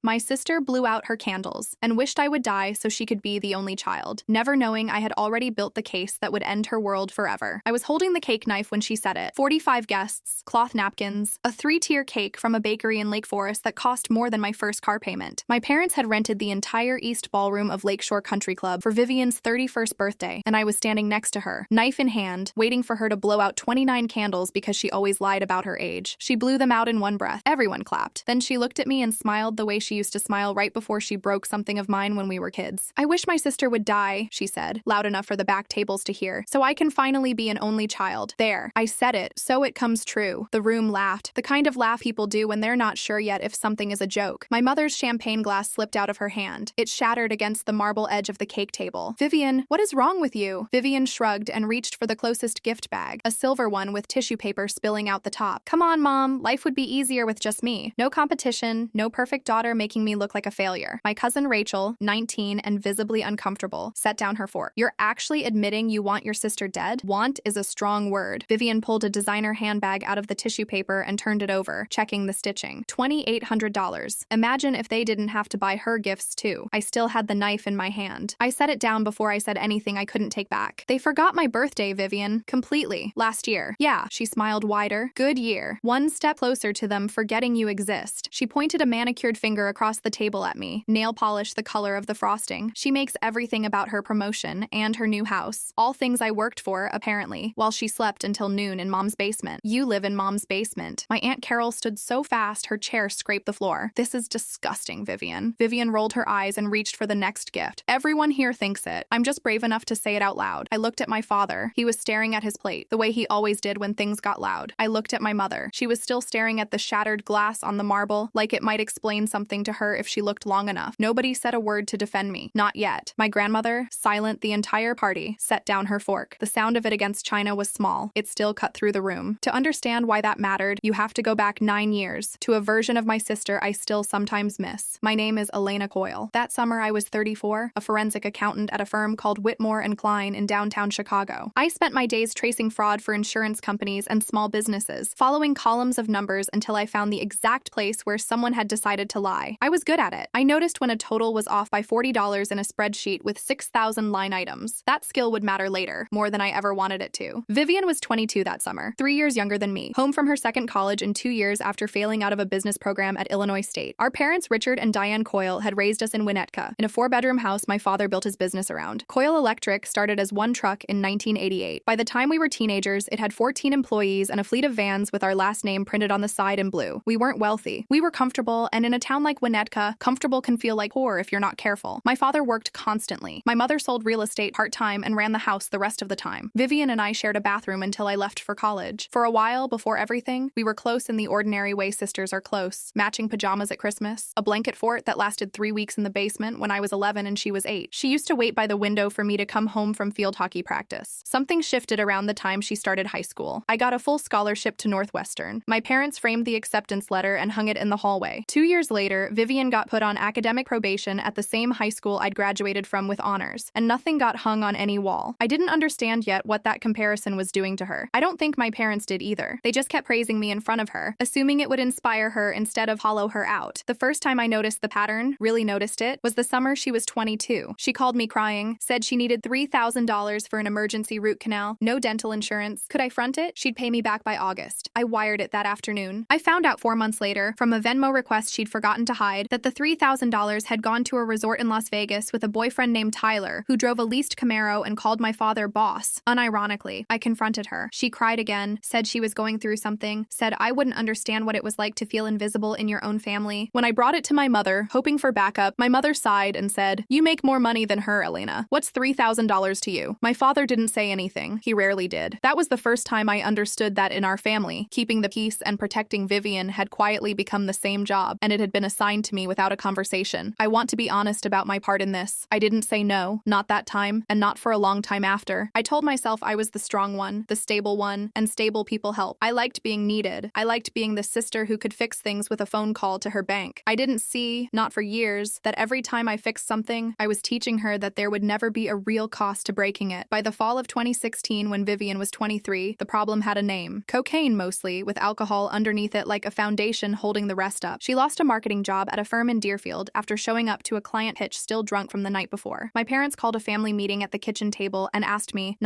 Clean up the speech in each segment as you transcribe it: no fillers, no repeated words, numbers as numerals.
My sister blew out her candles and wished I would die so she could be the only child, never knowing I had already built the case that would end her world forever. I was holding the cake knife when she said it. 45 guests, cloth napkins, a 3-tier cake from a bakery in Lake Forest that cost more than my first car payment. My parents had rented the entire East Ballroom of Lakeshore Country Club for Vivian's 31st birthday, and I was standing next to her, knife in hand, waiting for her to blow out 29 candles because she always lied about her age. She blew them out in one breath. Everyone clapped. Then she looked at me and smiled the way she used to smile right before she broke something of mine when we were kids. "I wish my sister would die," she said, loud enough for the back tables to hear, "so I can finally be an only child." There, I said it, so it comes true. The room laughed, the kind of laugh people do when they're not sure yet if something is a joke. My mother's champagne glass slipped out of her hand. It shattered against the marble edge of the cake table. "Vivian, what is wrong with you?" Vivian shrugged and reached for the closest gift bag, a silver one with tissue paper spilling out the top. "Come on, Mom, life would be easier with just me. No competition, no perfect daughter making me look like a failure." My cousin Rachel, 19 and visibly uncomfortable, set down her fork. "You're actually admitting you want your sister dead? Want is a strong word." Vivian pulled a designer handbag out of the tissue paper and turned it over, checking the stitching. $2,800. Imagine if they didn't have to buy her gifts too. I still had the knife in my hand. I set it down before I said anything I couldn't take back. "They forgot my birthday, Vivian. Completely. Last year." "Yeah," she smiled wider. "Good year. One step closer to them forgetting you exist." She pointed a manicured finger across the table at me, nail polish the color of the frosting. "She makes everything about her promotion and her new house. All things I worked for, apparently, while she slept until noon in Mom's basement." "You live in Mom's basement." My Aunt Carol stood so fast her chair scraped the floor. "This is disgusting, Vivian." Vivian rolled her eyes and reached for the next gift. "Everyone here thinks it. I'm just brave enough to say it out loud." I looked at my father. He was staring at his plate, the way he always did when things got loud. I looked at my mother. She was still staring at the shattered glass on the marble, like it might explain something to her if she looked long enough. Nobody said a word to defend me. Not yet. My grandmother, silent the entire party, set down her fork. The sound of it against china was small. It still cut through the room. To understand why that mattered, you have to go back 9 years, to a version of my sister I still sometimes miss. My name is Elena Coyle. That summer I was 34, a forensic accountant at a firm called Whitmore and Klein in downtown Chicago. I spent my days tracing fraud for insurance companies and small businesses, following columns of numbers until I found the exact place where someone had decided to lie. I was good at it. I noticed when a total was off by $40 in a spreadsheet with 6,000 line items. That skill would matter later, more than I ever wanted it to. Vivian was 22 that summer, 3 years younger than me, home from her second college in 2 years after failing out of a business program at Illinois State. Our parents, Richard and Diane Coyle, had raised us in Winnetka, in a 4-bedroom house my father built his business around. Coyle Electric started as one truck in 1988. By the time we were teenagers, it had 14 employees and a fleet of vans with our last name printed on the side in blue. We weren't wealthy. We were comfortable, and in a town like Winnetka, comfortable can feel like poor if you're not careful. My father worked constantly. My mother sold real estate part-time and ran the house the rest of the time. Vivian and I shared a bathroom until I left for college. For a while, before everything, we were close in the ordinary way sisters are close. Matching pajamas at Christmas, a blanket fort that lasted 3 weeks in the basement when I was 11 and she was 8. She used to wait by the window for me to come home from field hockey practice. Something shifted around the time she started high school. I got a full scholarship to Northwestern. My parents framed the acceptance letter and hung it in the hallway. 2 years later, Vivian got put on academic probation at the same high school I'd graduated from with honors, and nothing got hung on any wall. I didn't understand yet what that comparison was doing to her. I don't think my parents did either. They just kept praising me in front of her, assuming it would inspire her instead of hollow her out. The first time I noticed the pattern, really noticed it, was the summer she was 22. She called me crying, said she needed $3,000 for an emergency root canal, no dental insurance. Could I front it? She'd pay me back by August. I wired it that afternoon. I found out 4 months later, from a Venmo request she'd forgotten to hide, that the $3,000 had gone to a resort in Las Vegas with a boyfriend named Tyler, who drove a leased Camaro and called my father boss. Unironically, I confronted her. She cried again, said she was going through something, said I wouldn't understand what it was like to feel invisible in your own family. When I brought it to my mother, hoping for backup, my mother sighed and said, "You make more money than her, Elena. What's $3,000 to you?" My father didn't say anything. He rarely did. That was the first time I understood that in our family, keeping the peace and protecting Vivian had quietly become the same job, and it had been assigned to me without a conversation. I want to be honest about my part in this. I didn't say no, not that time, and not for a long time after. I told myself I was the strong one, the stable one, and stable people help. I liked being needed. I liked being the sister who could fix things with a phone call to her bank. I didn't see, not for years, that every time I fixed something, I was teaching her that there would never be a real cost to breaking it. By the fall of 2016, when Vivian was 23, the problem had a name. Cocaine, mostly, with alcohol underneath it like a foundation holding the rest up. She lost a marketing job job at a firm in Deerfield after showing up to a client pitch still drunk from the night before. My parents called a family meeting at the kitchen table and asked me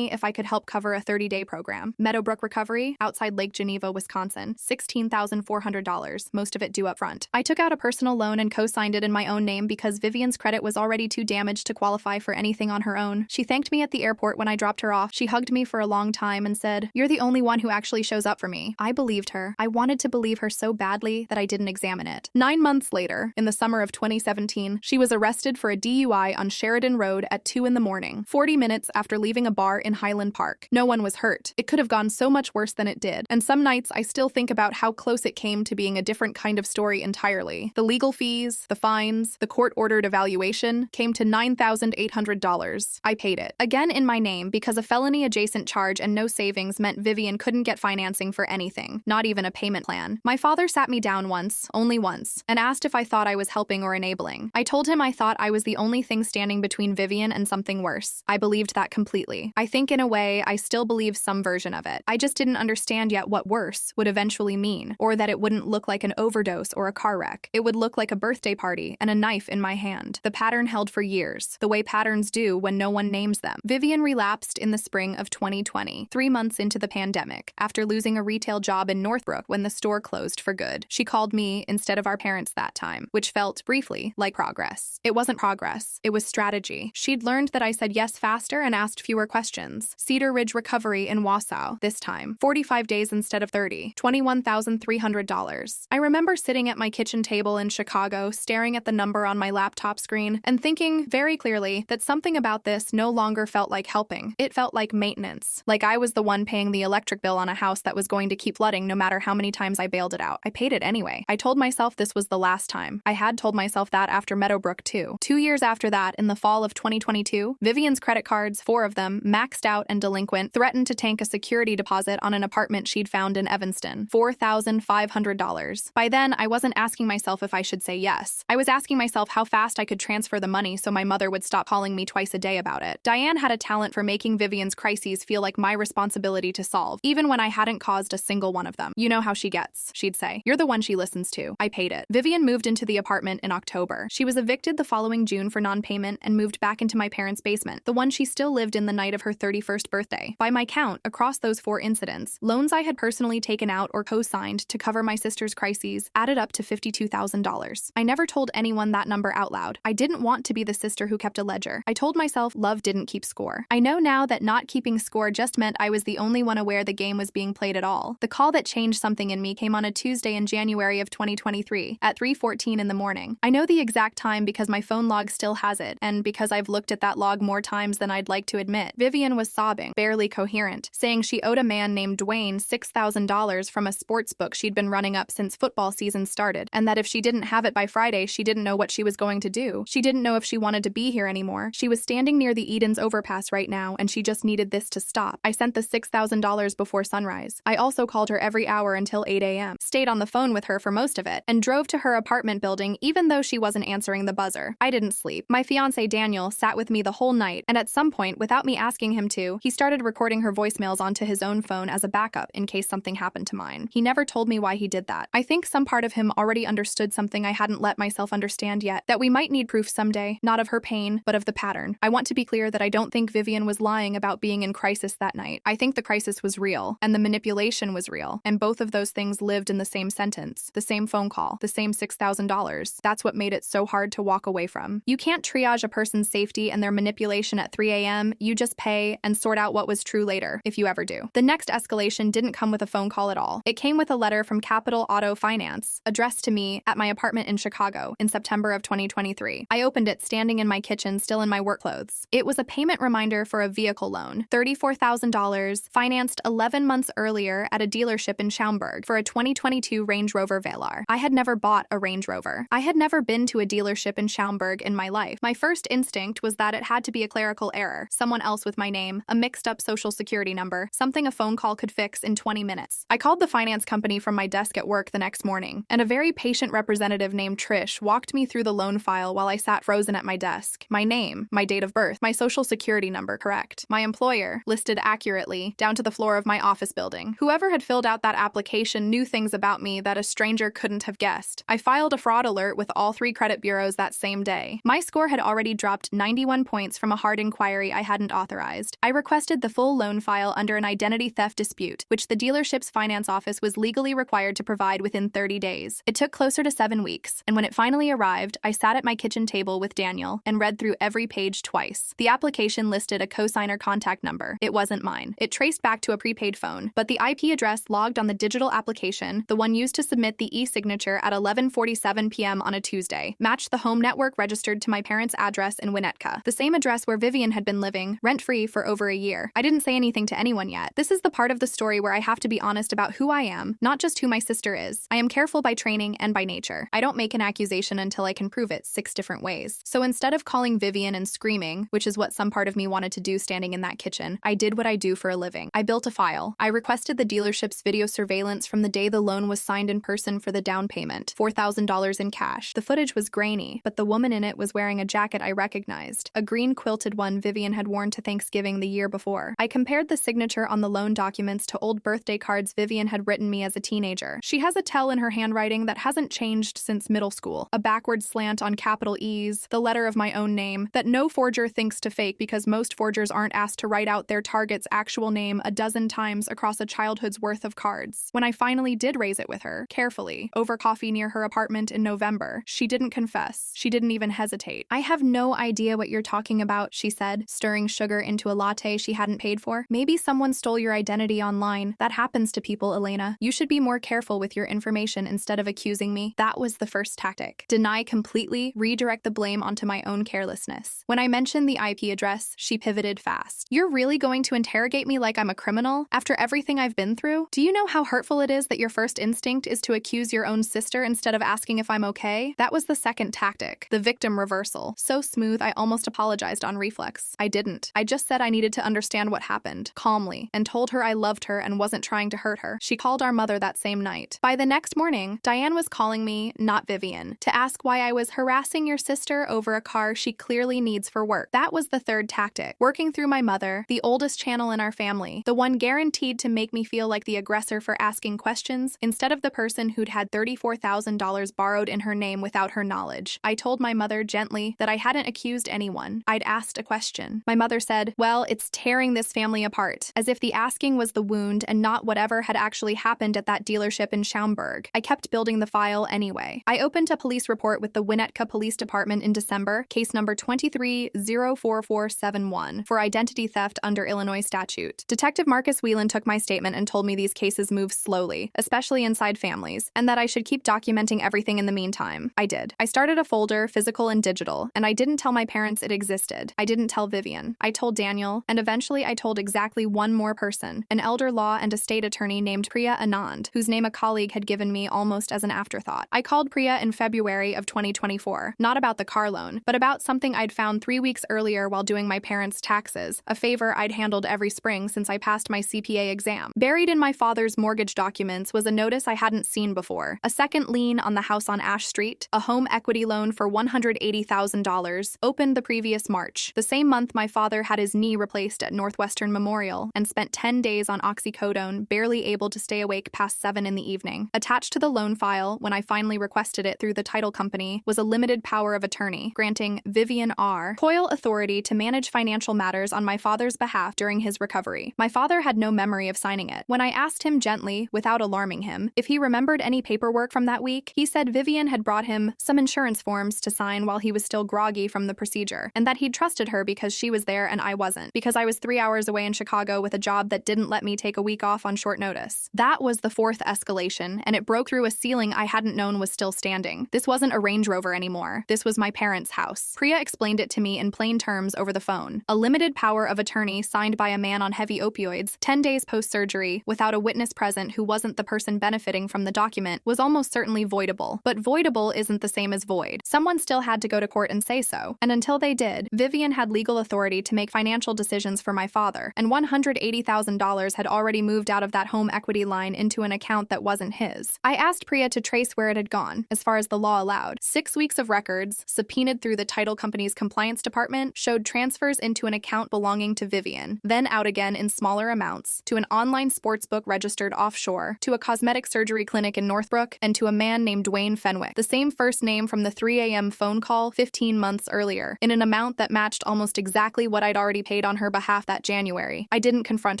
if I could help cover a 30-day program. Meadowbrook Recovery, outside Lake Geneva, Wisconsin, $16,400, most of it due up front. I took out a personal loan and co-signed it in my own name because Vivian's credit was already too damaged to qualify for anything on her own. She thanked me at the airport when I dropped her off. She hugged me for a long time and said, "You're the only one who actually shows up for me." I believed her. I wanted to believe her so badly that I didn't examine it. 9 months later, in the summer of 2017, she was arrested for a DUI on Sheridan Road at 2 in the morning, 40 minutes after leaving a bar in Highland Park. No one was hurt. It could have gone so much worse than it did, and some nights I still think about how close it came to being a different kind of story entirely. The legal fees, the fines, the court-ordered evaluation came to $9,800. I paid it. Again in my name because a felony-adjacent charge and no savings meant Vivian couldn't get financing for anything, not even a payment plan. My father sat me down once, only once, and asked if I thought I was helping or enabling. I told him I thought I was the only thing standing between Vivian and something worse. I believed that completely. I think in a way I still believe some version of it. I just didn't understand yet what worse would eventually mean, or that it wouldn't look like an overdose or a car wreck. It would look like a birthday party and a knife in my hand. The pattern held for years, the way patterns do when no one names them. Vivian relapsed in the spring of 2020, 3 months into the pandemic, after losing a retail job in Northbrook when the store closed for good. She called me instead of our parents that time, which felt, briefly, like progress. It wasn't progress, it was strategy. She'd learned that I said yes faster and asked fewer questions. Cedar Ridge Recovery in Wausau, this time. 45 days instead of 30. $21,300. I remember sitting at my kitchen table in Chicago, staring at the number on my laptop screen, and thinking very clearly that something about this no longer felt like helping. It felt like maintenance. Like I was the one paying the electric bill on a house that was going to keep flooding no matter how many times I bailed it out. I paid it anyway. I told myself this was the last time. I had told myself that after Meadowbrook too. 2 years after that, in the fall of 2022, Vivian's credit cards, 4 of them, maxed out and delinquent, threatened to tank a security deposit on an apartment she'd found in Evanston. $4,500. By then, I wasn't asking myself if I should say yes. I was asking myself how fast I could transfer the money so my mother would stop calling me twice a day about it. Diane had a talent for making Vivian's crises feel like my responsibility to solve, even when I hadn't caused a single one of them. "You know how she gets," she'd say. "You're the one she listens to." I paid it. Vivian moved into the apartment in October. She was evicted the following June for non-payment and moved back into my parents' basement, the one she still lived in the night of her 31st birthday. By my count, across those 4 incidents, loans I had personally taken out or co-signed to cover my sister's crises added up to $52,000. I never told anyone that number out loud. I didn't want to be the sister who kept a ledger. I told myself love didn't keep score. I know now that not keeping score just meant I was the only one aware the game was being played at all. The call that changed something in me came on a Tuesday in January of 2023 at 3:14 in the morning. I know the exact time because my phone log still has it, and because I've looked at that log more times than I'd like to admit. Vivian was sobbing, barely coherent, saying she owed a man named Dwayne $6,000 from a sports book she'd been running up since football season started, and that if she didn't have it by Friday, she didn't know what she was going to do. She didn't know if she wanted to be here anymore. She was standing near the Edens overpass right now, and she just needed this to stop. I sent the $6,000 before sunrise. I also called her every hour until 8 a.m., stayed on the phone with her for most of it, and drove to her apartment building even though she wasn't answering the buzzer. I didn't sleep. My fiancé Daniel sat with me the whole night, and at some point, without me asking him to, he started recording her voicemails onto his own phone as a backup in case something happened to mine. He never told me why he did that. I think some part of him already understood something I hadn't let myself understand yet, that we might need proof someday, not of her pain, but of the pattern. I want to be clear that I don't think Vivian was lying about being in crisis that night. I think the crisis was real, and the manipulation was real, and both of those things lived in the same sentence, the same phone call, the same $6,000. That's what made it so hard to walk away from. You can't triage a person's safety and their manipulation at 3 a.m., you just pay and sort out what was true later, if you ever do. The next escalation didn't come with a phone call at all. It came with a letter from Capital Auto Finance, addressed to me at my apartment in Chicago in September of 2023. I opened it standing in my kitchen, still in my work clothes. It was a payment reminder for a vehicle loan, $34,000, financed 11 months earlier at a dealership in Schaumburg for a 2022 Range Rover Velar. I had never bought a Range Rover. I had never been to a dealership in Schaumburg in my life. My first instinct was that it had to be a clerical error, someone else with my name, a mixed-up social security number, something a phone call could fix in 20 minutes. I called the finance company from my desk at work the next morning, and a very patient representative named Trish walked me through the loan file while I sat frozen at my desk. My name, my date of birth, my social security number correct, my employer listed accurately, down to the floor of my office building. Whoever had filled out that application knew things about me that a stranger couldn't wouldn't have guessed. I filed a fraud alert with all 3 credit bureaus that same day. My score had already dropped 91 points from a hard inquiry I hadn't authorized. I requested the full loan file under an identity theft dispute, which the dealership's finance office was legally required to provide within 30 days. It took closer to 7 weeks, and when it finally arrived, I sat at my kitchen table with Daniel and read through every page twice. The application listed a cosigner contact number. It wasn't mine. It traced back to a prepaid phone, but the IP address logged on the digital application, the one used to submit the e-signature at 11:47 p.m. on a Tuesday, matched the home network registered to my parents' address in Winnetka, the same address where Vivian had been living, rent-free, for over a year. I didn't say anything to anyone yet. This is the part of the story where I have to be honest about who I am, not just who my sister is. I am careful by training and by nature. I don't make an accusation until I can prove it 6 different ways. So instead of calling Vivian and screaming, which is what some part of me wanted to do standing in that kitchen, I did what I do for a living. I built a file. I requested the dealership's video surveillance from the day the loan was signed in person for the down payment, $4,000 in cash. The footage was grainy, but the woman in it was wearing a jacket I recognized, a green quilted one Vivian had worn to Thanksgiving the year before. I compared the signature on the loan documents to old birthday cards Vivian had written me as a teenager. She has a tell in her handwriting that hasn't changed since middle school, a backward slant on capital E's, the letter of my own name, that no forger thinks to fake because most forgers aren't asked to write out their target's actual name a dozen times across a childhood's worth of cards. When I finally did raise it with her, carefully, over coffee near her apartment in November, she didn't confess. She didn't even hesitate. "I have no idea what you're talking about," she said, stirring sugar into a latte she hadn't paid for. "Maybe someone stole your identity online. That happens to people, Elena. You should be more careful with your information instead of accusing me." That was the first tactic. Deny completely, redirect the blame onto my own carelessness. When I mentioned the IP address, she pivoted fast. "You're really going to interrogate me like I'm a criminal? After everything I've been through? Do you know how hurtful it is that your first instinct is to accuse your own sister instead of asking if I'm okay?" That was the second tactic, the victim reversal. So smooth, I almost apologized on reflex. I didn't. I just said I needed to understand what happened, calmly, and told her I loved her and wasn't trying to hurt her. She called our mother that same night. By the next morning, Diane was calling me, not Vivian, to ask why I was harassing your sister over a car she clearly needs for work. That was the third tactic, working through my mother, the oldest channel in our family, the one guaranteed to make me feel like the aggressor for asking questions instead of the person who'd had $34,000 borrowed in her name without her knowledge. I told my mother gently that I hadn't accused anyone. I'd asked a question. My mother said, "Well, it's tearing this family apart," as if the asking was the wound and not whatever had actually happened at that dealership in Schaumburg. I kept building the file anyway. I opened a police report with the Winnetka Police Department in December, case number 2304471, for identity theft under Illinois statute. Detective Marcus Whelan took my statement and told me these cases move slowly, especially inside families, and that I should keep documenting everything in the meantime. I did. I started a folder, physical and digital, and I didn't tell my parents it existed. I didn't tell Vivian. I told Daniel, and eventually I told exactly one more person, an elder law and estate attorney named Priya Anand, whose name a colleague had given me almost as an afterthought. I called Priya in February of 2024, not about the car loan, but about something I'd found 3 weeks earlier while doing my parents' taxes, a favor I'd handled every spring since I passed my CPA exam. Buried in my father's mortgage documents was a notice I hadn't seen before, a second lien on the house on Ash Street, a home equity loan for $180,000, opened the previous March, the same month my father had his knee replaced at Northwestern Memorial and spent 10 days on oxycodone, barely able to stay awake past 7 in the evening. Attached to the loan file, when I finally requested it through the title company, was a limited power of attorney, granting Vivian R. Coyle authority to manage financial matters on my father's behalf during his recovery. My father had no memory of signing it. When I asked him gently, without alarming him, if he remembered any paperwork from that week, he said Vivian had brought him some insurance forms to sign while he was still groggy from the procedure, and that he'd trusted her because she was there and I wasn't, because I was 3 hours away in Chicago with a job that didn't let me take a week off on short notice. That was the fourth escalation, and it broke through a ceiling I hadn't known was still standing. This wasn't a Range Rover anymore. This was my parents' house. Priya explained it to me in plain terms over the phone. A limited power of attorney signed by a man on heavy opioids, 10 days post-surgery, without a witness present who wasn't the person benefiting from the document, was almost certainly voidable. But voidable isn't the same as void. Someone still had to go to court and say so. And until they did, Vivian had legal authority to make financial decisions for my father, and $180,000 had already moved out of that home equity line into an account that wasn't his. I asked Priya to trace where it had gone, as far as the law allowed. 6 weeks of records, subpoenaed through the title company's compliance department, showed transfers into an account belonging to Vivian, then out again in smaller amounts, to an online sportsbook registered offshore, to a cosmetic surgery clinic in Northbrook, Brooke, and to a man named Dwayne Fenwick, the same first name from the 3 a.m. phone call 15 months earlier, in an amount that matched almost exactly what I'd already paid on her behalf that January. I didn't confront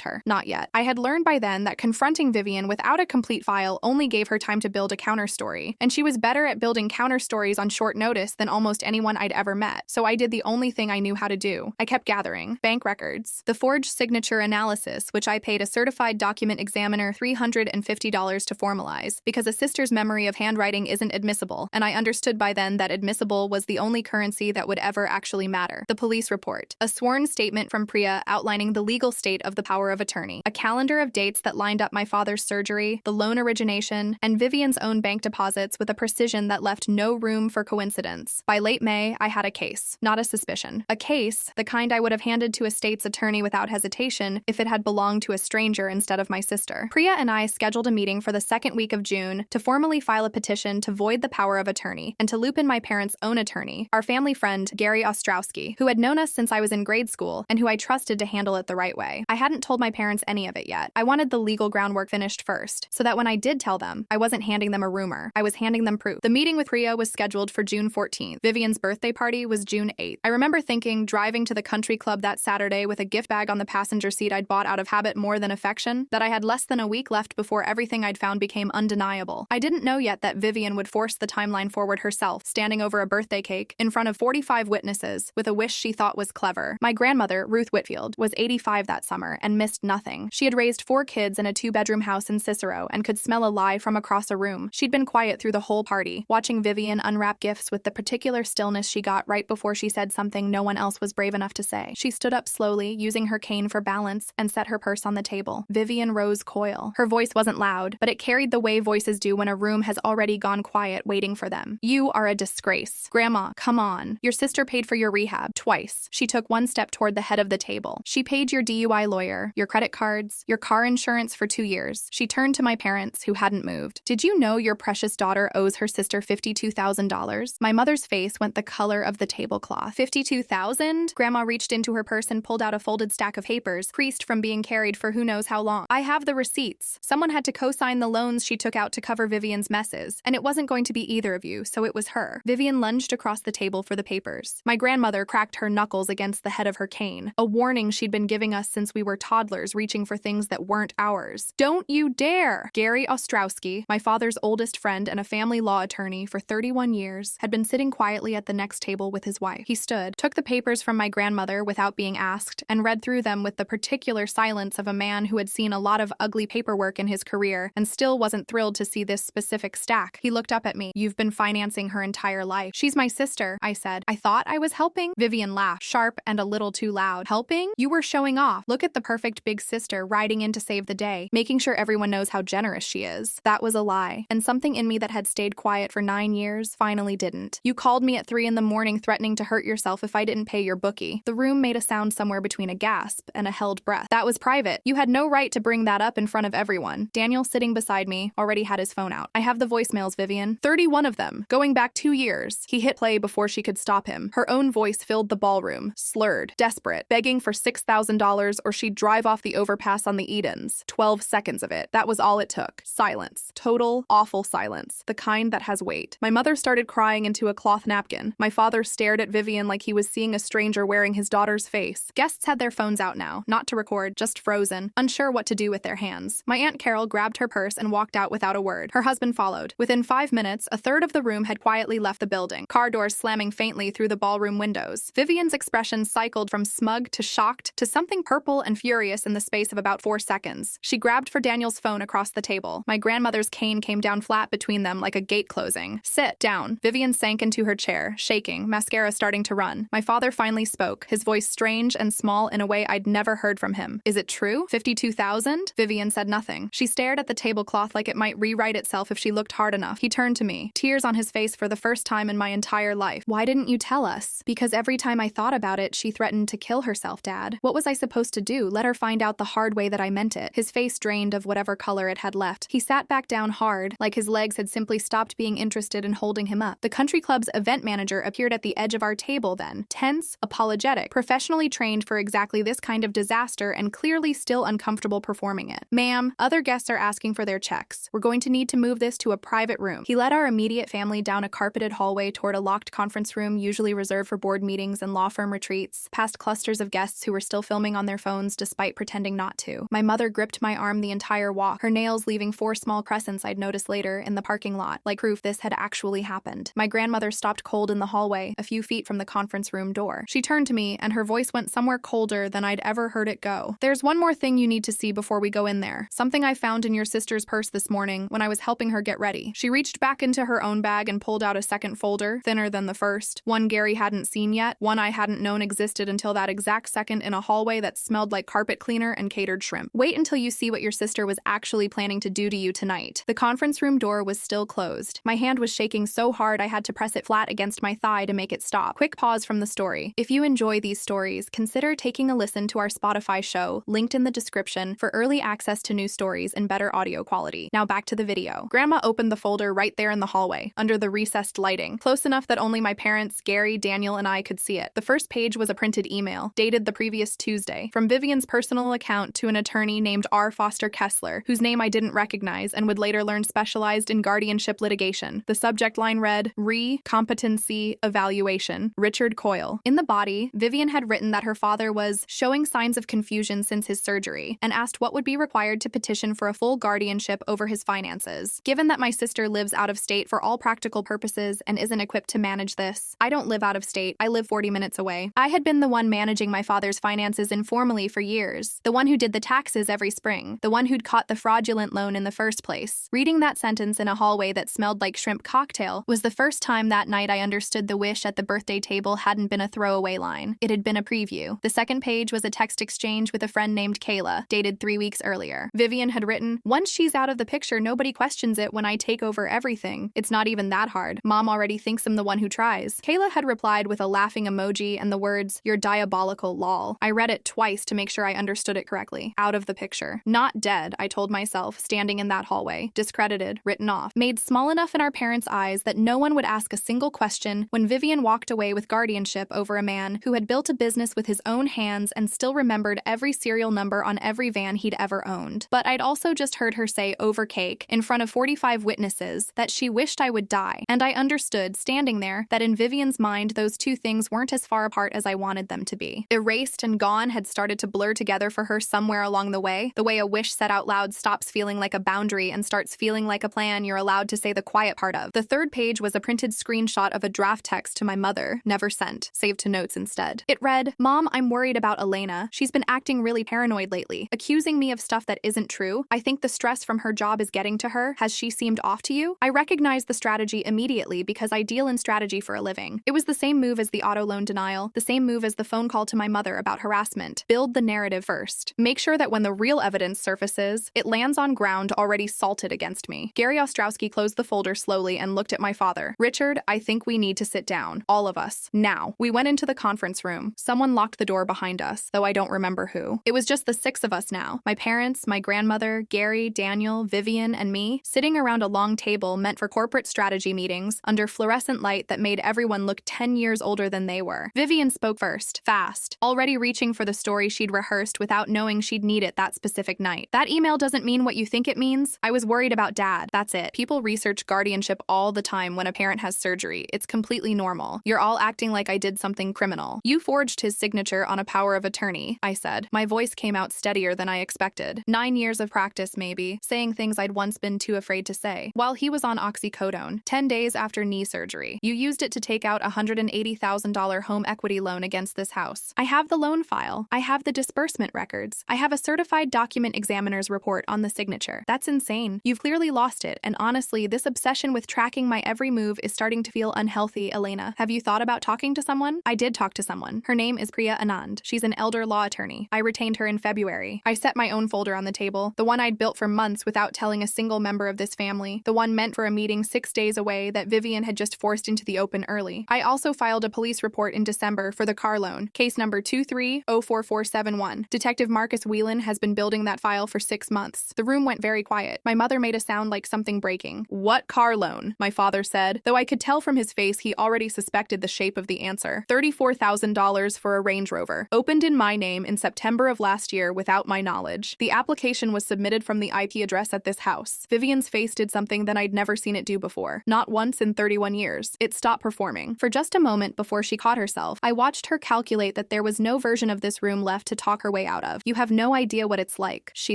her. Not yet. I had learned by then that confronting Vivian without a complete file only gave her time to build a counterstory, and she was better at building counterstories on short notice than almost anyone I'd ever met, so I did the only thing I knew how to do. I kept gathering bank records, the forged signature analysis, which I paid a certified document examiner $350 to formalize, because a sister's memory of handwriting isn't admissible, and I understood by then that admissible was the only currency that would ever actually matter. The police report, a sworn statement from Priya outlining the legal state of the power of attorney, a calendar of dates that lined up my father's surgery, the loan origination, and Vivian's own bank deposits with a precision that left no room for coincidence. By late May, I had a case, not a suspicion. A case, the kind I would have handed to a state's attorney without hesitation if it had belonged to a stranger instead of my sister. Priya and I scheduled a meeting for the second week of June to formally file a petition to void the power of attorney and to loop in my parents' own attorney, our family friend Gary Ostrowski, who had known us since I was in grade school and who I trusted to handle it the right way. I hadn't told my parents any of it yet. I wanted the legal groundwork finished first, so that when I did tell them, I wasn't handing them a rumor. I was handing them proof. The meeting with Priya was scheduled for June 14th. Vivian's birthday party was June 8th. I remember thinking, driving to the country club that Saturday with a gift bag on the passenger seat I'd bought out of habit more than affection, that I had less than a week left before everything I'd found became undeniable. I didn't know yet that Vivian would force the timeline forward herself, standing over a birthday cake in front of 45 witnesses with a wish she thought was clever. My grandmother, Ruth Whitfield, was 85 that summer and missed nothing. She had raised 4 kids in a 2-bedroom house in Cicero and could smell a lie from across a room. She'd been quiet through the whole party, watching Vivian unwrap gifts with the particular stillness she got right before she said something no one else was brave enough to say. She stood up slowly, using her cane for balance, and set her purse on the table. Vivian Rose Coyle. Her voice wasn't loud, but it carried the way voices do when a room has already gone quiet waiting for them. You are a disgrace. Grandma, come on. Your sister paid for your rehab twice. She took one step toward the head of the table. She paid your DUI lawyer, your credit cards, your car insurance for 2 years. She turned to my parents, who hadn't moved. Did you know your precious daughter owes her sister $52,000? My mother's face went the color of the tablecloth. $52,000? Grandma reached into her purse and pulled out a folded stack of papers, creased from being carried for who knows how long. I have the receipts. Someone had to co-sign the loans she took out to cover Vivian's messes, and it wasn't going to be either of you, so it was her. Vivian lunged across the table for the papers. My grandmother cracked her knuckles against the head of her cane, a warning she'd been giving us since we were toddlers reaching for things that weren't ours. Don't you dare! Gary Ostrowski, my father's oldest friend and a family law attorney for 31 years, had been sitting quietly at the next table with his wife. He stood, took the papers from my grandmother without being asked, and read through them with the particular silence of a man who had seen a lot of ugly paperwork in his career and still wasn't thrilled to see this specific stack. He looked up at me. You've been financing her entire life. She's my sister, I said. I thought I was helping. Vivian laughed, sharp and a little too loud. Helping? You were showing off. Look at the perfect big sister riding in to save the day, making sure everyone knows how generous she is. That was a lie, and something in me that had stayed quiet for 9 years finally didn't. You called me at 3 in the morning threatening to hurt yourself if I didn't pay your bookie. The room made a sound somewhere between a gasp and a held breath. That was private. You had no right to bring that up in front of everyone. Daniel, sitting beside me, already had his phone out. I have the voicemails, Vivian. 31 of them, going back 2 years. He hit play before she could stop him. Her own voice filled the ballroom, slurred, desperate, begging for $6,000 or she'd drive off the overpass on the Edens. 12 seconds of it. That was all it took. Silence. Total, awful silence. The kind that has weight. My mother started crying into a cloth napkin. My father stared at Vivian like he was seeing a stranger wearing his daughter's face. Guests had their phones out now, not to record, just frozen, unsure what to do with their hands. My Aunt Carol grabbed her purse and walked out without a word. Her husband followed. Within 5 minutes, a third of the room had quietly left the building, car doors slamming faintly through the ballroom windows. Vivian's expression cycled from smug to shocked to something purple and furious in the space of about 4 seconds. She grabbed for Daniel's phone across the table. My grandmother's cane came down flat between them like a gate closing. Sit down. Vivian sank into her chair, shaking, mascara starting to run. My father finally spoke, his voice strange and small in a way I'd never heard from him. Is it true? 52,000? Vivian said nothing. She stared at the tablecloth like it might rewrite itself if she looked hard enough. He turned to me, tears on his face for the first time in my entire life. Why didn't you tell us? Because every time I thought about it, she threatened to kill herself, Dad. What was I supposed to do? Let her find out the hard way that I meant it. His face drained of whatever color it had left. He sat back down hard, like his legs had simply stopped being interested in holding him up. The country club's event manager appeared at the edge of our table then, tense, apologetic, professionally trained for exactly this kind of disaster and clearly still uncomfortable performing it. Ma'am, other guests are asking for their checks. We're going to need need to move this to a private room. He led our immediate family down a carpeted hallway toward a locked conference room usually reserved for board meetings and law firm retreats, past clusters of guests who were still filming on their phones despite pretending not to. My mother gripped my arm the entire walk, her nails leaving 4 small crescents I'd noticed later in the parking lot, like proof this had actually happened. My grandmother stopped cold in the hallway, a few feet from the conference room door. She turned to me, and her voice went somewhere colder than I'd ever heard it go. "There's one more thing you need to see before we go in there. Something I found in your sister's purse this morning when I was helping her get ready." She reached back into her own bag and pulled out a second folder, thinner than the first. One Gary hadn't seen yet, one I hadn't known existed until that exact second in a hallway that smelled like carpet cleaner and catered shrimp. "Wait until you see what your sister was actually planning to do to you tonight." The conference room door was still closed. My hand was shaking so hard I had to press it flat against my thigh to make it stop. Quick pause from the story. If you enjoy these stories, consider taking a listen to our Spotify show, linked in the description, for early access to new stories and better audio quality. Now back to the video. Grandma opened the folder right there in the hallway, under the recessed lighting, close enough that only my parents, Gary, Daniel, and I could see it. The first page was a printed email, dated the previous Tuesday, from Vivian's personal account to an attorney named R. Foster Kessler, whose name I didn't recognize and would later learn specialized in guardianship litigation. The subject line read, "Re-competency evaluation, Richard Coyle." In the body, Vivian had written that her father was showing signs of confusion since his surgery and asked what would be required to petition for a full guardianship over his finances. Given that my sister lives out of state for all practical purposes and isn't equipped to manage this, I don't live out of state, I live 40 minutes away. I had been the one managing my father's finances informally for years, the one who did the taxes every spring, the one who'd caught the fraudulent loan in the first place. Reading that sentence in a hallway that smelled like shrimp cocktail was the first time that night I understood the wish at the birthday table hadn't been a throwaway line. It had been a preview. The second page was a text exchange with a friend named Kayla, dated 3 weeks earlier. Vivian had written, "Once she's out of the picture, nobody questions it when I take over everything. It's not even that hard. Mom already thinks I'm the one who tries." Kayla had replied with a laughing emoji and the words, "You're diabolical, lol." I read it twice to make sure I understood it correctly. Out of the picture. Not dead, I told myself, standing in that hallway. Discredited, written off. Made small enough in our parents' eyes that no one would ask a single question when Vivian walked away with guardianship over a man who had built a business with his own hands and still remembered every serial number on every van he'd ever owned. But I'd also just heard her say over cake, in front of 45 witnesses, that she wished I would die. And I understood, standing there, that in Vivian's mind those two things weren't as far apart as I wanted them to be. Erased and gone had started to blur together for her somewhere along the way a wish said out loud stops feeling like a boundary and starts feeling like a plan you're allowed to say the quiet part of. The third page was a printed screenshot of a draft text to my mother, never sent, saved to notes instead. It read, "Mom, I'm worried about Elena. She's been acting really paranoid lately, accusing me of stuff that isn't true. I think the stress from her job is getting to her. Has she seemed off to you?" I recognized the strategy immediately because I deal in strategy for a living. It was the same move as the auto loan denial, the same move as the phone call to my mother about harassment. Build the narrative first. Make sure that when the real evidence surfaces, it lands on ground already salted against me. Gary Ostrowski closed the folder slowly and looked at my father. "Richard, I think we need to sit down. All of us. Now." We went into the conference room. Someone locked the door behind us, though I don't remember who. It was just the 6 of us now. My parents, my grandmother, Gary, Daniel, Vivian, and me, sitting around a long table meant for corporate strategy meetings under fluorescent light that made everyone look 10 years older than they were. Vivian spoke first, fast, already reaching for the story she'd rehearsed without knowing she'd need it that specific night. "That email doesn't mean what you think it means. I was worried about Dad. That's it. People research guardianship all the time when a parent has surgery. It's completely normal. You're all acting like I did something criminal. You forged his signature on a power of attorney," I said. My voice came out steadier than I expected. 9 years of practice, maybe, saying things I'd once been too afraid to say. "While he was on oxycodone, 10 days after knee surgery. You used it to take out a $180,000 home equity loan against this house. I have the loan file. I have the disbursement records. I have a certified document examiner's report on the signature. That's insane. You've clearly lost it, and honestly, this obsession with tracking my every move is starting to feel unhealthy, Elena. Have you thought about talking to someone?" I did talk to someone. Her name is Priya Anand. She's an elder law attorney. I retained her in February. I set my own folder on the table, the one I'd built for months without telling a single member of this family, the one meant for a meeting 6 days away that Vivian had just forced into the open early. I also filed a police report in December for the car loan, case number 2304471. Detective Marcus Whelan has been building that file for 6 months. The room went very quiet. My mother made a sound like something breaking. "What car loan?" my father said, though I could tell from his face he already suspected the shape of the answer. $34,000 for a Range Rover. Opened in my name in September of last year without my knowledge. The application was submitted from the IP address at this house. Vivian's face did something that I'd never seen it do before. Not once in 31 years. It stopped performing. For just a moment before she caught herself, I watched her calculate that there was no version of this room left to talk her way out of. "You have no idea what it's like," she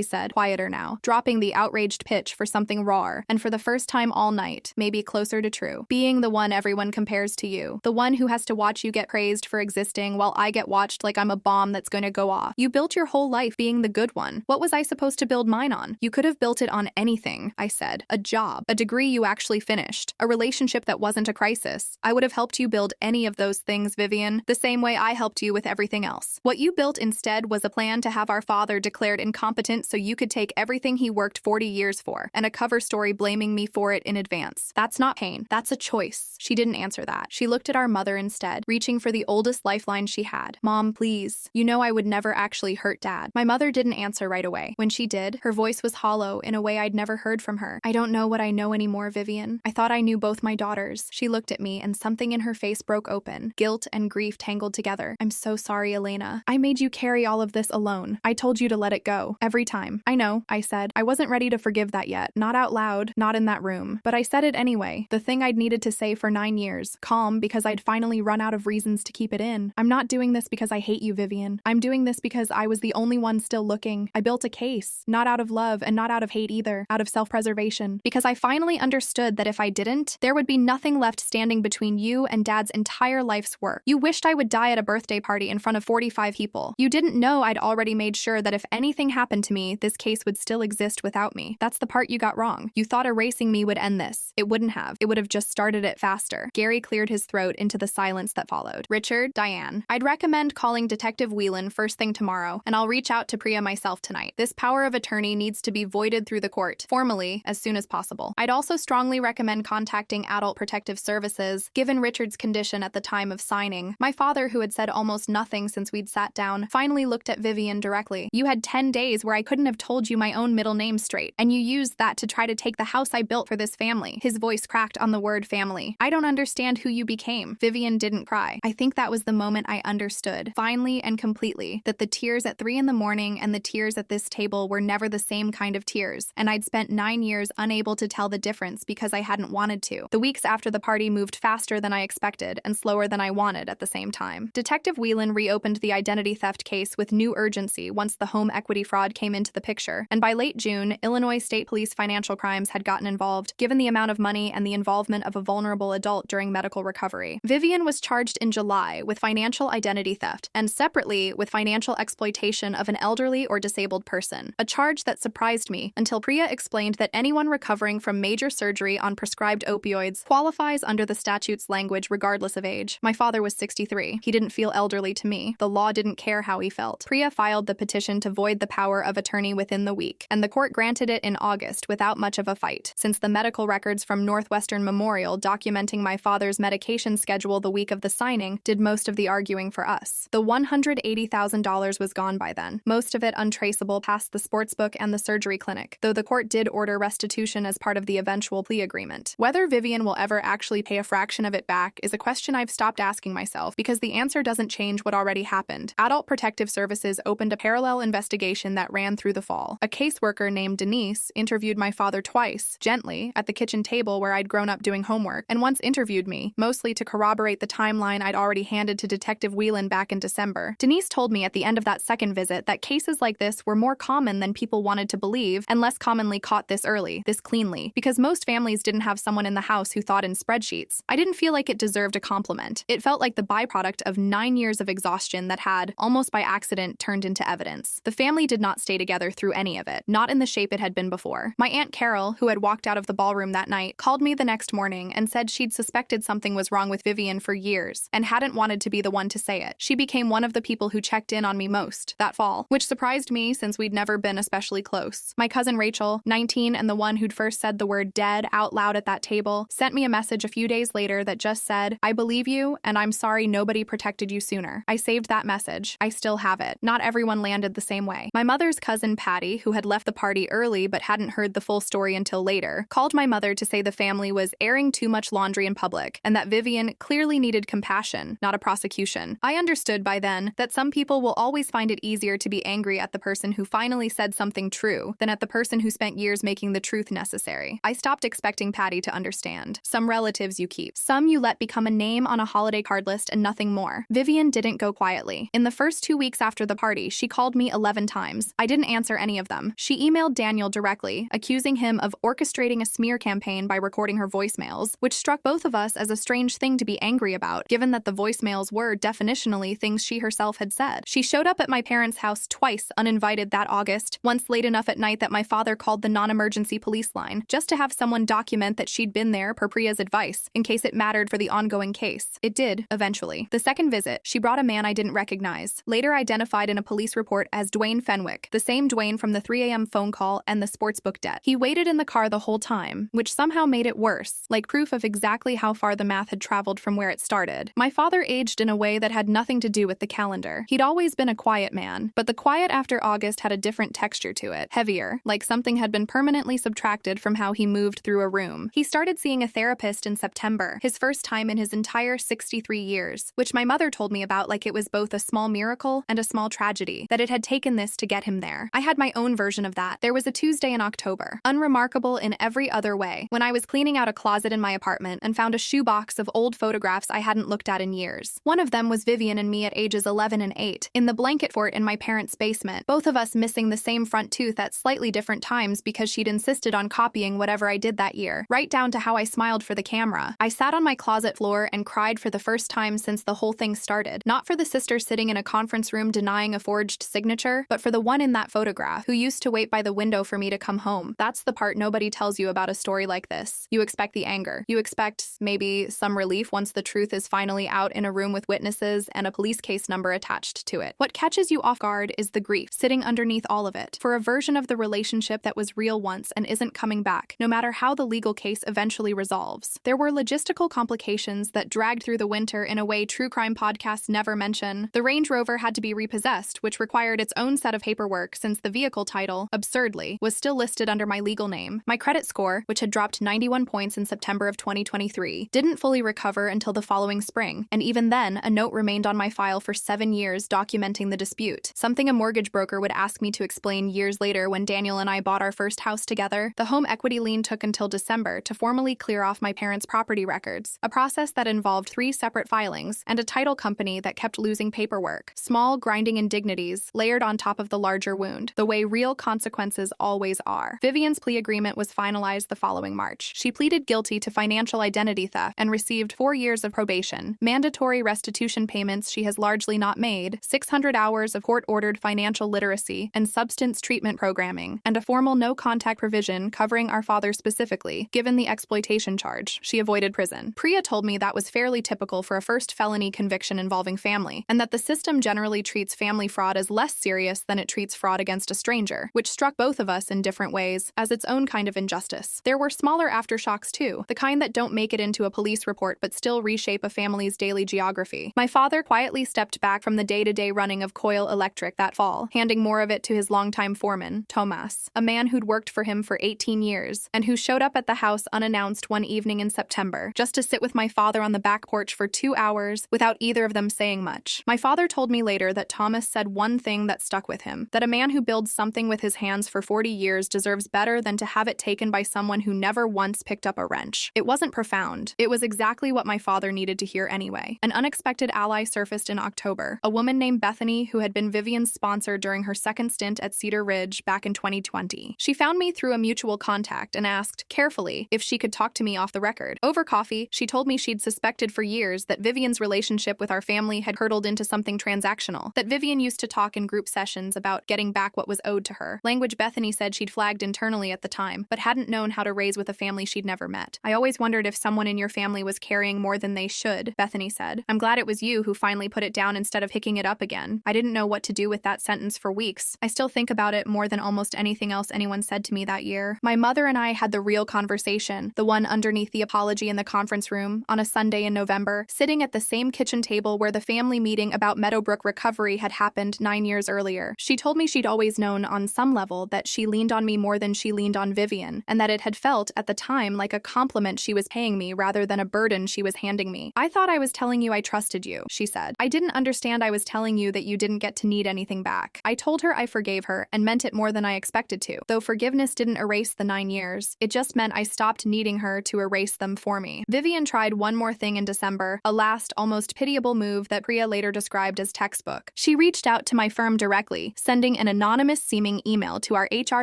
said, quieter now, dropping the outraged pitch for something rawer, and for the first time all night, maybe closer to true. "Being the one everyone compares to you. The one who has to watch you get praised for existing while I get watched like I'm a bomb that's going to go off. You built your whole life being the good one. What was I supposed to build mine on? You could have built it on anything," I said. "A job, a degree you actually finished, a relationship that wasn't a crisis. I would have helped you build any of those things, Vivian, the same way I helped you with everything else. What you built instead was a plan to have our father declared incompetent so you could take everything he worked 40 years for, and a cover story blaming me for it in advance. That's not pain. That's a choice." She didn't answer that. She looked at our mother instead, reaching for the oldest lifeline she had. "Mom, please. You know I would never actually hurt Dad." My mother didn't answer right away. When she did, her voice was hollow in a way I'd never heard from her. "I don't know what I know anymore, Vivian. I thought I knew both my daughters." She looked at me and something in her face broke open. Guilt and grief tangled together. "I'm so sorry, Elena. I made you carry all of this alone. I told you to let it go. Every time." "I know," I said. I wasn't ready to forgive that yet. Not out loud, not in that room. But I said it anyway. The thing I'd needed to say for 9 years. Calm, because I'd finally run out of reasons to keep it in. "I'm not doing this because I hate you, Vivian. I'm doing this because I was the only one still looking. I built a case. Not out of love and not out of hate either. Out of self-preservation. Because I finally understood that if I didn't, there would be nothing left standing between you and Dad's entire life's work. You wished I would die at a birthday party in front of 45 people. You didn't know I'd already made sure that if anything happened to me, this case would still exist without me. That's the part you got wrong. You thought erasing me would end this. It wouldn't have. It would have just started it faster." Gary cleared his throat into the silence that followed. "Richard, Diane, I'd recommend calling Detective Whelan first thing tomorrow, and I'll reach out to Priya myself tonight. This power of attorney needs to be voided through the court, formally, as soon as possible. I'd also strongly recommend contacting Adult Protective Services, given Richard's condition at the time of signing." My father, who had said almost nothing since we'd sat down, finally looked at Vivian directly. "You had 10 days where I couldn't have told you my own middle name straight, and you used that to try to take the house I built for this family." His voice cracked on the word family. "I don't understand who you became." Vivian didn't cry. I think that was the moment I understood, finally and completely, that the tears at 3 in the morning and the tears at this table were never the same kind of tears, and I'd spent 9 years unable to tell the difference because I hadn't wanted to. The weeks after the party moved faster than I expected and slower than I wanted at the same time. Detective Whelan reopened the identity theft case with new urgency once the home equity fraud came into the picture, and by late June, Illinois State Police Financial Crimes had gotten involved, given the amount of money and the involvement of a vulnerable adult during medical recovery. Vivian was charged in July with financial identity theft, and separately with financial exploitation of an elderly or disabled person, a charge that surprised me until Priya explained that anyone recovering from major surgery on prescribed opioids qualifies under the statute's language regardless of age. My father was 63. He didn't feel elderly to me. The law didn't care how he felt. Priya filed the petition to void the power of attorney within the week, and the court granted it in August without much of a fight, since the medical records from Northwestern Memorial documenting my father's medication schedule the week of the signing did most of the arguing for us. The $180,000 was gone by then, most of it untraceable past the sportsbook and the surgery clinic, though the court did order restitution as part of the eventual plea agreement. Whether Vivian will ever actually pay a fraction of it back is a question I've stopped asking myself, because the answer doesn't change what already happened. Adult Protective Services opened a parallel investigation that ran through the fall. A caseworker named Denise interviewed my father twice, gently, at the kitchen table where I'd grown up doing homework, and once interviewed me, mostly to corroborate the timeline I'd already handed to Detective Whelan back in December. Denise told me at the end of that second visit that cases like this were more common than people wanted to believe, and less commonly caught this early, this cleanly, because most families didn't have someone in the house who thought in spreadsheets. I didn't feel like it deserved a compliment. It felt like the byproduct of 9 years of exhaustion that had, almost by accident, turned into evidence. The family did not stay together through any of it, not in the shape it had been before. My Aunt Carol, who had walked out of the ballroom that night, called me the next morning and said she'd suspected something was wrong with Vivian for years, and hadn't wanted to be the one to say it. She became one of the people who checked in on me most that fall, which surprised me since we'd never been especially close. My cousin Rachel, 19 and the one who'd first said the word dead out loud at that table, sent me a message a few days later that just said, "I believe you, and I'm sorry nobody protected you sooner." I saved that message. I still have it. Not everyone landed the same way. My mother's cousin Patty, who had left the party early but hadn't heard the full story until later, called my mother to say the family was airing too much laundry in public, and that Vivian clearly needed compassion, not a prosecution. I understood by then that some people will always find it easier to be angry at the person who finally said something true than at the person who spent years making the truth necessary. I stopped expecting Patty to understand. Some relatives you keep. Some you let become a name on a holiday card list and nothing more. Vivian didn't go quietly. In the first 2 weeks after the party, she called me 11 times. I didn't answer any of them. She emailed Daniel directly, accusing him of orchestrating a smear campaign by recording her voicemails, which struck both of us as a strange thing to be angry about, given that the voicemails were definitionally things she herself had said. She showed up at my parents' house twice uninvited that August, once late enough at night that my father called the non-emergency police line, just to have someone document that she'd been there per Priya's advice, in case it mattered for the ongoing case. It did, eventually. The second visit, she brought a man I didn't recognize, later identified in a police report as Dwayne Fenwick, the same Dwayne from the 3 a.m. phone call and the sportsbook debt. He waited in the car the whole time, which somehow made it worse, like proof of exactly how far the math had traveled from where it started. My father aged in a way that had nothing to do with the calendar. He'd always been a quiet man, but the quiet after August had a different texture to it, heavier, like something had been permanently subtracted from how he moved through a room. He started seeing a therapist in September, his first time in his entire 63 years, which my mother told me about like it was both a small miracle and a small tragedy, that it had taken this to get him there. I had my own version of that. There was a Tuesday in October, unremarkable in every other way, when I was cleaning out a closet in my apartment and found a shoebox of old photographs I hadn't looked at in years. One of them was Vivian and me at ages 11 and 8, in the blanket fort in my parents' basement, both of us missing the same front tooth at slightly different times because she'd insisted on copying whatever I did that year, right down to how I smiled for the camera. I sat on my closet floor and cried for the first time since the whole thing started, not for the sister sitting in a conference room denying a forged signature, but for the one in that photograph who used to wait by the window for me to come home. That's the part nobody tells you about a story like this. You expect the anger. You expect maybe some relief once the truth is finally out in a room with witnesses and a police case number attached to it. What catches you off guard is the grief sitting underneath all of it, for a version of the relationship that was real once and isn't coming back, no matter how the legal case eventually resolves. There were logistical complications that dragged through the winter in a way true crime podcasts never mention. The Range Rover had to be repossessed, which required its own set of paperwork since the vehicle title, absurdly, was still listed under my legal name. My credit score, which had dropped 91 points in September of 2023, didn't fully recover until the following spring, and even then, a note remained on my file for 7 years documenting the dispute, something a mortgage broker would ask me to explain years later when Daniel and I bought our first house together. The home equity lien took until December to formally clear off my parents' property records, a process that involved 3 separate filings and a title company that kept losing paperwork, small grinding indignities layered on top of the larger wound, the way real consequences always are. Vivian's plea agreement was finalized the following March. She pleaded guilty to financial identity theft and received 4 years of probation, mandatory restitution payments she has largely not made, 600 hours of court-ordered financial literacy and substance treatment programming, and a formal no-contact provision covering our father specifically. Given the exploitation charge, she avoided prison. Priya told me that was fairly typical for a first felony conviction involving family, and that the system generally treats family fraud as less serious than it treats fraud against a stranger, which struck both of us in different ways as its own kind of injustice. There were smaller aftershocks too, the kind that don't make it into a police report but still reshape a family's daily geography. My father quietly stepped back from the day-to-day running of Coil Electric that fall, handing more of it to his longtime foreman, Tomas, a man who'd worked for him for 18 years, and who showed up at the house unannounced one evening in September, just to sit with my father on the back porch for 2 hours without either of them saying much. My father told me later that Thomas said one thing that stuck with him, that a man who builds something with his hands for 40 years deserves better than to have it taken by someone who never once picked up a wrench. It wasn't profound. It was exactly what my father needed to hear anyway. An unexpected ally surfaced in October, a woman named Bethany who had been Vivian's sponsor during her second stint at Cedar Ridge back in 2020. She found me through a mutual contact and asked, carefully, if she could talk to me off the record. Over coffee, she told me she'd suspected for years that Vivian's relationship with our family had hurtled into something transactional, that Vivian used to talk in group sessions about getting back what was owed to her, language Bethany said she'd flagged internally at the time, but hadn't known how to raise with a family she'd never met. I always wondered if someone in your family was carrying more than they should, Bethany said. I'm glad it was you who finally put it down instead of hicking it up again. I didn't know what to do with that sentence for weeks. I still think about it more than almost anything else anyone said to me that year. My mother and I had the real conversation, the one underneath the apology in the conference room, on a Sunday in November, sitting at the same kitchen table where the family meeting about Meadowbrook recovery had happened 9 years earlier. She told me she'd always known on some level that she leaned on me more than she leaned on Vivian, and that it had felt at the time like a compliment she was paying me rather than a burden she was handing me. I thought I was telling you I trusted you, she said. I didn't understand I was telling you that you didn't get to need anything back. I told her I forgave her and meant it more than I expected to, though forgiveness Forgiveness didn't erase the 9 years. It just meant I stopped needing her to erase them for me. Vivian tried one more thing in December, a last, almost pitiable move that Priya later described as textbook. She reached out to my firm directly, sending an anonymous-seeming email to our HR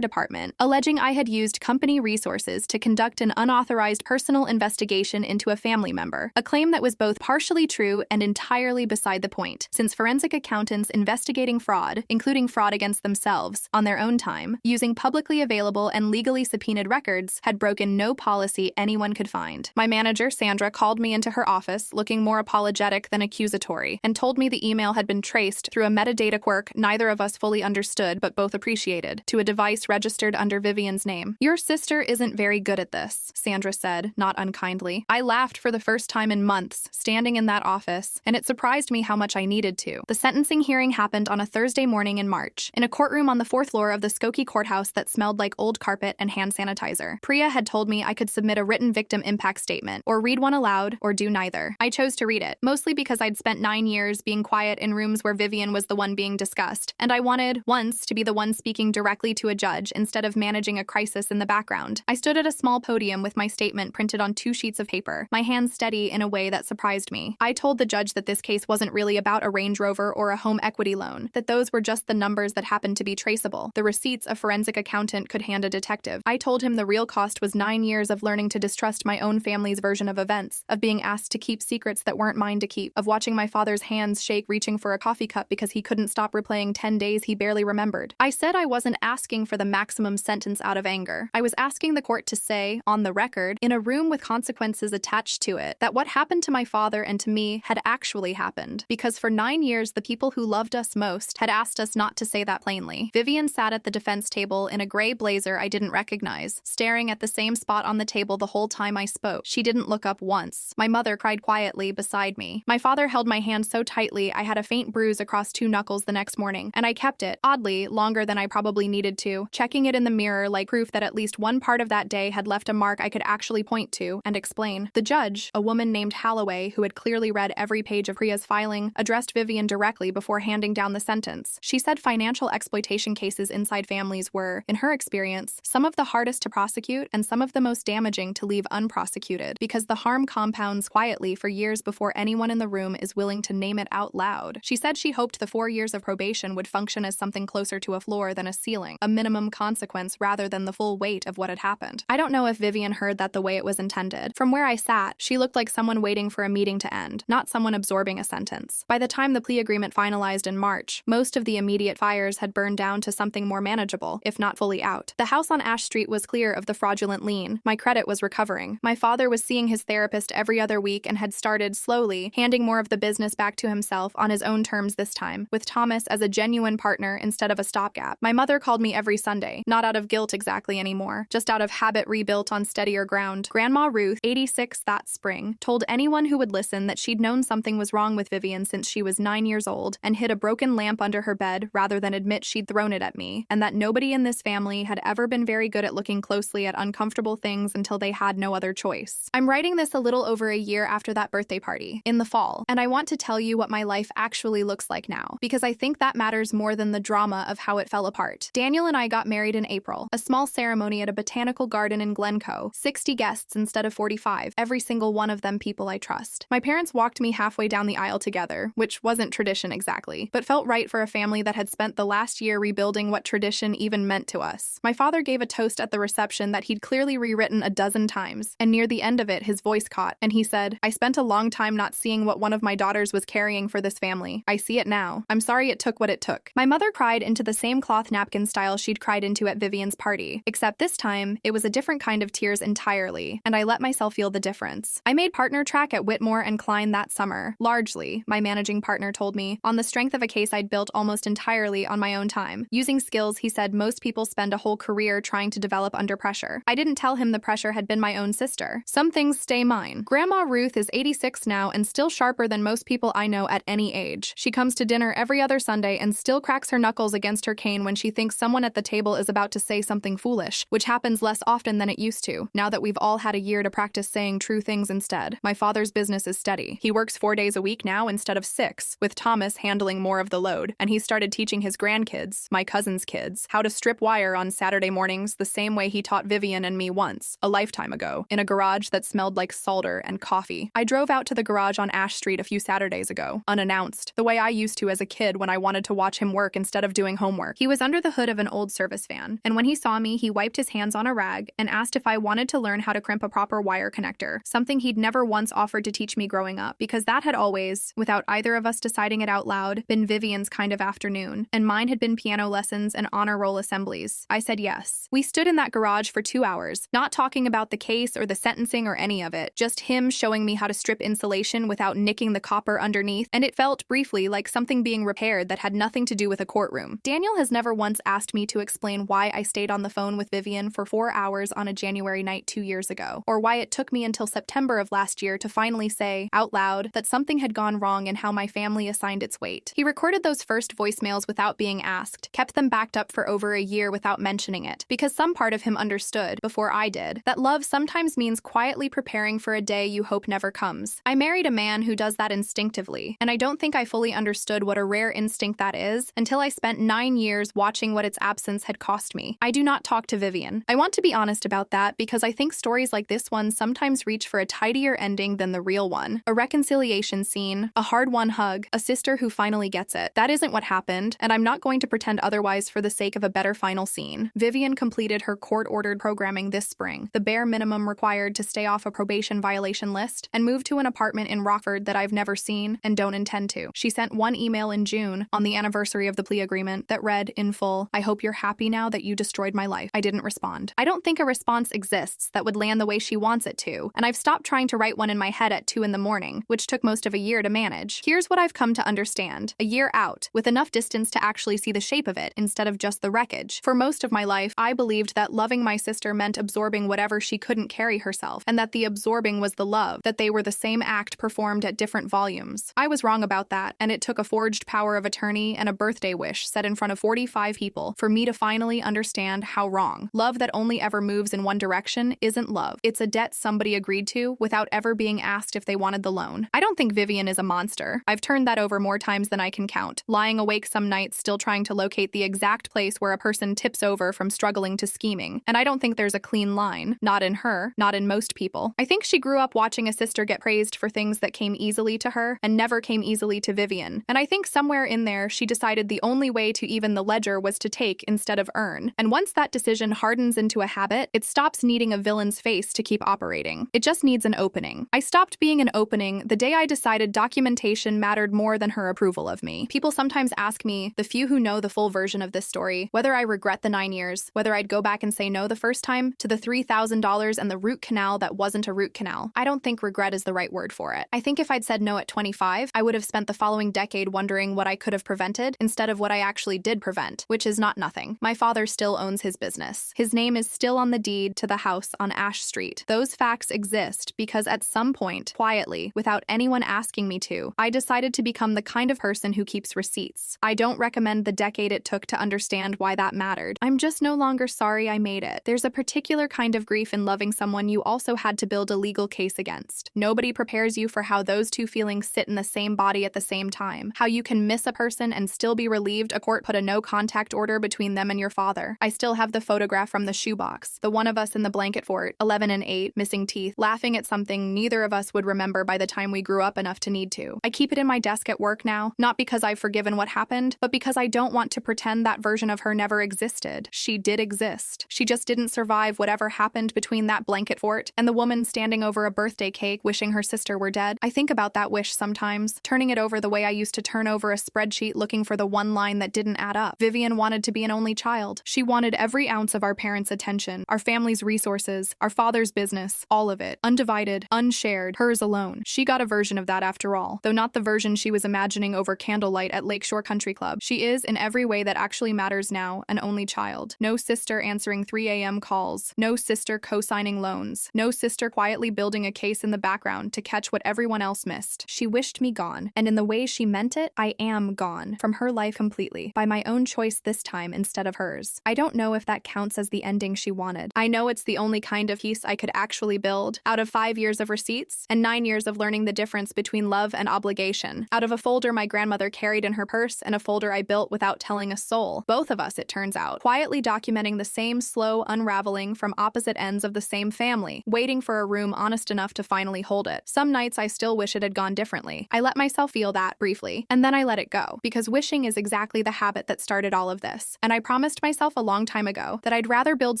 department, alleging I had used company resources to conduct an unauthorized personal investigation into a family member, a claim that was both partially true and entirely beside the point, since forensic accountants investigating fraud, including fraud against themselves, on their own time, using publicly available and legally subpoenaed records, had broken no policy anyone could find. My manager, Sandra, called me into her office, looking more apologetic than accusatory, and told me the email had been traced through a metadata quirk neither of us fully understood but both appreciated, to a device registered under Vivian's name. "Your sister isn't very good at this," Sandra said, not unkindly. I laughed for the first time in months, standing in that office, and it surprised me how much I needed to. The sentencing hearing happened on a Thursday morning in March, in a courtroom on the 4th floor of the Skokie courthouse that smelled like old carpet and hand sanitizer. Priya had told me I could submit a written victim impact statement, or read one aloud, or do neither. I chose to read it, mostly because I'd spent 9 years being quiet in rooms where Vivian was the one being discussed, and I wanted, once, to be the one speaking directly to a judge instead of managing a crisis in the background. I stood at a small podium with my statement printed on 2 sheets of paper, my hands steady in a way that surprised me. I told the judge that this case wasn't really about a Range Rover or a home equity loan, that those were just the numbers that happened to be traceable, the receipts a forensic accountant could hand a detective. I told him the real cost was 9 years of learning to distrust my own family's version of events, of being asked to keep secrets that weren't mine to keep, of watching my father's hands shake reaching for a coffee cup because he couldn't stop replaying 10 days he barely remembered. I said I wasn't asking for the maximum sentence out of anger. I was asking the court to say, on the record, in a room with consequences attached to it, that what happened to my father and to me had actually happened, because for 9 years the people who loved us most had asked us not to say that plainly. Vivian sat at the defense table in a gray blazer I didn't recognize, staring at the same spot on the table the whole time I spoke. She didn't look up once. My mother cried quietly beside me. My father held my hand so tightly I had a faint bruise across 2 knuckles the next morning, and I kept it, oddly, longer than I probably needed to, checking it in the mirror like proof that at least one part of that day had left a mark I could actually point to and explain. The judge, a woman named Holloway who had clearly read every page of Priya's filing, addressed Vivian directly before handing down the sentence. She said financial exploitation cases inside families were, in her experience, some of the hardest to prosecute and some of the most damaging to leave unprosecuted, because the harm compounds quietly for years before anyone in the room is willing to name it out loud. She said she hoped the 4 years of probation would function as something closer to a floor than a ceiling, a minimum consequence rather than the full weight of what had happened. I don't know if Vivian heard that the way it was intended. From where I sat, she looked like someone waiting for a meeting to end, not someone absorbing a sentence. By the time the plea agreement finalized in March, most of the immediate fires had burned down to something more manageable, if not fully out. The house on Ash Street was clear of the fraudulent lien. My credit was recovering. My father was seeing his therapist every other week and had started, slowly, handing more of the business back to himself on his own terms this time, with Thomas as a genuine partner instead of a stopgap. My mother called me every Sunday, not out of guilt exactly anymore, just out of habit rebuilt on steadier ground. Grandma Ruth, 86 that spring, told anyone who would listen that she'd known something was wrong with Vivian since she was 9 years old and hid a broken lamp under her bed rather than admit she'd thrown it at me, and that nobody in this family had ever been very good at looking closely at uncomfortable things until they had no other choice. I'm writing this a little over a year after that birthday party, in the fall, and I want to tell you what my life actually looks like now, because I think that matters more than the drama of how it fell apart. Daniel and I got married in April, a small ceremony at a botanical garden in Glencoe, 60 guests instead of 45, every single one of them people I trust. My parents walked me halfway down the aisle together, which wasn't tradition exactly, but felt right for a family that had spent the last year rebuilding what tradition even meant to us. My father gave a toast at the reception that he'd clearly rewritten a dozen times, and near the end of it his voice caught, and he said, "I spent a long time not seeing what one of my daughters was carrying for this family. I see it now. I'm sorry it took what it took." My mother cried into the same cloth napkin style she'd cried into at Vivian's party, except this time, it was a different kind of tears entirely, and I let myself feel the difference. I made partner track at Whitmore and Klein that summer, largely, my managing partner told me, on the strength of a case I'd built almost entirely on my own time, using skills he said most people spend a whole career trying to develop under pressure. I didn't tell him the pressure had been my own sister. Some things stay mine. Grandma Ruth is 86 now and still sharper than most people I know at any age. She comes to dinner every other Sunday and still cracks her knuckles against her cane when she thinks someone at the table is about to say something foolish, which happens less often than it used to, now that we've all had a year to practice saying true things instead. My father's business is steady. He works 4 days a week now instead of 6, with Thomas handling more of the load, and he started teaching his grandkids, my cousin's kids, how to strip wire on Saturday Saturday mornings the same way he taught Vivian and me once, a lifetime ago, in a garage that smelled like solder and coffee. I drove out to the garage on Ash Street a few Saturdays ago, unannounced, the way I used to as a kid when I wanted to watch him work instead of doing homework. He was under the hood of an old service van, and when he saw me, he wiped his hands on a rag and asked if I wanted to learn how to crimp a proper wire connector, something he'd never once offered to teach me growing up, because that had always, without either of us deciding it out loud, been Vivian's kind of afternoon, and mine had been piano lessons and honor roll assemblies. I said yes. We stood in that garage for 2 hours, not talking about the case or the sentencing or any of it, just him showing me how to strip insulation without nicking the copper underneath, and it felt, briefly, like something being repaired that had nothing to do with a courtroom. Daniel has never once asked me to explain why I stayed on the phone with Vivian for 4 hours on a January night 2 years ago, or why it took me until September of last year to finally say, out loud, that something had gone wrong in how my family assigned its weight. He recorded those first voicemails without being asked, kept them backed up for over a year without mentioning it, because some part of him understood, before I did, that love sometimes means quietly preparing for a day you hope never comes. I married a man who does that instinctively, and I don't think I fully understood what a rare instinct that is until I spent 9 years watching what its absence had cost me. I do not talk to Vivian. I want to be honest about that because I think stories like this one sometimes reach for a tidier ending than the real one. A reconciliation scene, a hard-won hug, a sister who finally gets it. That isn't what happened, and I'm not going to pretend otherwise for the sake of a better final scene. Vivian completed her court-ordered programming this spring, the bare minimum required to stay off a probation violation list, and moved to an apartment in Rockford that I've never seen and don't intend to. She sent one email in June, on the anniversary of the plea agreement, that read, in full, "I hope you're happy now that you destroyed my life." I didn't respond. I don't think a response exists that would land the way she wants it to, and I've stopped trying to write one in my head at 2 in the morning, which took most of a year to manage. Here's what I've come to understand. A year out, with enough distance to actually see the shape of it instead of just the wreckage. For most of my life, I believed that loving my sister meant absorbing whatever she couldn't carry herself, and that the absorbing was the love, that they were the same act performed at different volumes. I was wrong about that, and it took a forged power of attorney and a birthday wish said in front of 45 people for me to finally understand how wrong. Love that only ever moves in one direction isn't love. It's a debt somebody agreed to without ever being asked if they wanted the loan. I don't think Vivian is a monster. I've turned that over more times than I can count, lying awake some nights still trying to locate the exact place where a person tips over from struggling to scheming. And I don't think there's a clean line. Not in her, not in most people. I think she grew up watching a sister get praised for things that came easily to her and never came easily to Vivian. And I think somewhere in there she decided the only way to even the ledger was to take instead of earn. And once that decision hardens into a habit, it stops needing a villain's face to keep operating. It just needs an opening. I stopped being an opening the day I decided documentation mattered more than her approval of me. People sometimes ask me, the few who know the full version of this story, whether I regret the 9 years, whether I'd go back and say no the first time, to the $3,000 and the root canal that wasn't a root canal. I don't think regret is the right word for it. I think if I'd said no at 25, I would have spent the following decade wondering what I could have prevented instead of what I actually did prevent, which is not nothing. My father still owns his business. His name is still on the deed to the house on Ash Street. Those facts exist because at some point, quietly, without anyone asking me to, I decided to become the kind of person who keeps receipts. I don't recommend the decade it took to understand why that mattered. I'm just no longer sorry I made it. There's a particular kind of grief in loving someone you also had to build a legal case against. Nobody prepares you for how those two feelings sit in the same body at the same time. How you can miss a person and still be relieved a court put a no-contact order between them and your father. I still have the photograph from the shoebox. The one of us in the blanket fort, 11 and 8, missing teeth, laughing at something neither of us would remember by the time we grew up enough to need to. I keep it in my desk at work now, not because I've forgiven what happened, but because I don't want to pretend that version of her never existed. She did exist. She just didn't survive whatever happened between that blanket fort and the woman standing over a birthday cake wishing her sister were dead. I think about that wish sometimes, turning it over the way I used to turn over a spreadsheet looking for the one line that didn't add up. Vivian wanted to be an only child. She wanted every ounce of our parents' attention, our family's resources, our father's business, all of it, undivided, unshared, hers alone. She got a version of that after all, though not the version she was imagining over candlelight at Lakeshore Country Club. She is, in every way that actually matters now, an only child. No sister answering 3 a.m. calls. No sister co-signing loans. No sister quietly building a case in the background to catch what everyone else missed. She wished me gone, and in the way she meant it, I am gone from her life completely, by my own choice this time instead of hers. I don't know if that counts as the ending she wanted. I know it's the only kind of peace I could actually build out of 5 years of receipts and 9 years of learning the difference between love and obligation, out of a folder my grandmother carried in her purse and a folder I built without telling a soul. Both of us, it turns out. Quietly quietly documenting the same slow unraveling from opposite ends of the same family, waiting for a room honest enough to finally hold it. Some nights I still wish it had gone differently. I let myself feel that briefly, and then I let it go, because wishing is exactly the habit that started all of this. And I promised myself a long time ago that I'd rather build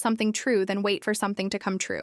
something true than wait for something to come true.